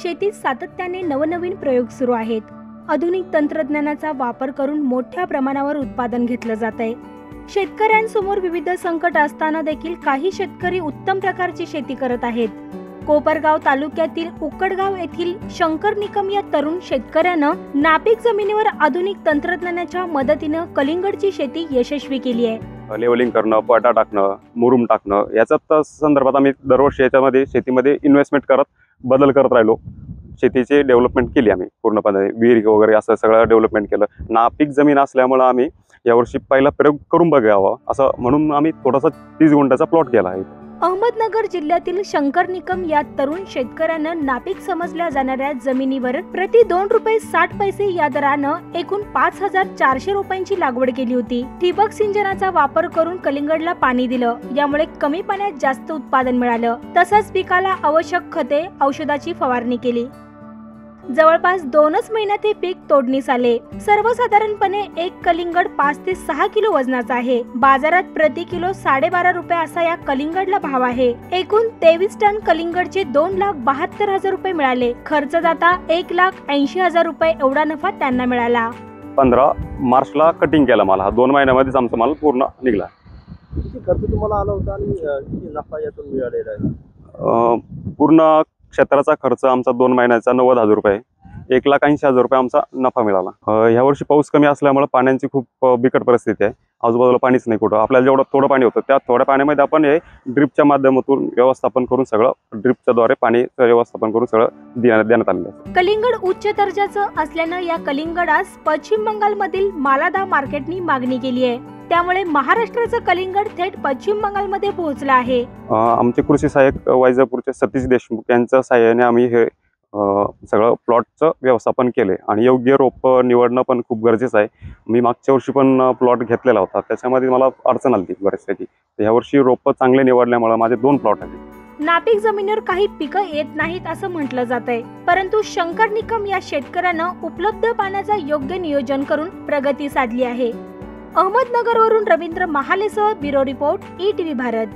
शेतीत सातत्याने नवनवीन प्रयोग सुरू आहेत। आधुनिक तंत्रज्ञानाचा वापर करून मोठ्या प्रमाणावर उत्पादन घेतलं जात आहे। शेतकऱ्यांसमोर विविध संकट असताना देखील काही शेतकरी उत्तम प्रकारची शेती करत आहेत। कोपरगाव तालुक्यातील उकडगाव येथील शंकर निकम या तरुण शेतकऱ्यानं नापीक जमिनीवर आधुनिक तंत्रज्ञानाच्या मदतीने कलिंगडची शेती यशस्वी केली आहे। लेवलिंग करणं, पाटा टाकणं, मुरुम टाकणं याच्या संदर्भात आम्ही दरवर्षी याच्यामध्ये शेतीमध्ये इन्व्हेस्टमेंट करत बदल करत राहिलो। शेतीचे डेव्हलपमेंट केली आम्ही पूर्णपणे, विहीर वगैरे असं सगळं डेव्हलपमेंट केलं। नापीक जमीन असल्यामुळे आम्ही यावर्षी पहिला प्रयोग करून बघावा असं म्हणून आम्ही थोडासा 30 गुंठ्याचा प्लॉट केला आहे। अहमदनगर जिल्ह्यातील शंकर निकम या तरुण शेतकऱ्यानं नापीक समजल्या जाणाऱ्या जमिनीवर प्रति 2 रुपये 60 पैसे या दरानं एकूण 5400 रुपयांची लागवड केली होती। ठिबक सिंचनाचा वापर करून कलिंगडला पाणी दिलं, यामुळे कमी पाण्यात जास्त उत्पादन मिळालं। तसंच पिकाला आवश्यक खते, औषधाची फवारणी केली। जवळपास 2च महिन्यात हे पीक तोडणीस आले। सर्वसाधारणपणे एक कलिंगड 5 ते 6 किलो वजनाचा आहे। बाजारात प्रति किलो 12.5 रुपये असा या कलिंगडला भाव आहे। एकूण 23 टन कलिंगडचे 2,72,000 रुपये मिळाले। खर्च जाता 1,80,000 रुपये एवढा नफा त्यांना मिळाला। 15 मार्चला कटिंग केला माल, हा 2 महिन्यामध्येच आमचा माल पूर्ण निघला। किती खर्च तुम्हाला आला होता आणि किती नफा यातून मिळालेला आहे? पूर्ण क्षेत्राचा खर्च आमचा 2 महिन्याचा 90,000 रुपये, 1,80,000 रुपये आमचा नफा मिळाला। ह्या वर्षी पाऊस कमी असल्यामुळे पाण्याची खूप बिकट परिस्थिती आहे। आजूबाजूला पाणीच नाही कुठं। आपल्याला जेवढं थोडं पाणी होतं त्या थोड्या पाण्यामध्ये आपण हे ड्रिपच्या माध्यमातून व्यवस्थापन करून सगळं ड्रिपच्या द्वारे पाणी व्यवस्थापन करून सगळं देण्यात आलेलं आहे। कलिंगड उच्च दर्जाचं असल्यानं या कलिंगडास पश्चिम बंगालमधील मालादा मार्केटनी मागणी केली आहे। त्यामुळे महाराष्ट्राचं कलिंगड थेट पश्चिम बंगालमध्ये पोहोचलं आहे। आमचे कृषी सहाय्यक वैजापूरचे सतीश देशमुख यांच्या सहाय्याने आम्ही हे सगळं प्लॉटचं व्यवस्थापन केले आणि योग्य रोप निवडणं पण खूप गरजेचं आहे। मी मागच्या वर्षी पण प्लॉट घेतलेला होता, त्याच्यामध्ये मला अडचण आली बऱ्याचपैकी। ह्या वर्षी रोप चांगले निवडल्यामुळे माझे 2 प्लॉट आहेत। नापीक जमिनीवर काही पिकं येत नाहीत असं म्हटलं जात आहे, परंतु शंकर निकम या शेतकऱ्यानं उपलब्ध पाण्याचं योग्य नियोजन करून प्रगती साधली आहे। अहमदनगरवरून रवींद्र महालेसह ब्युरो रिपोर्ट, ETV भारत।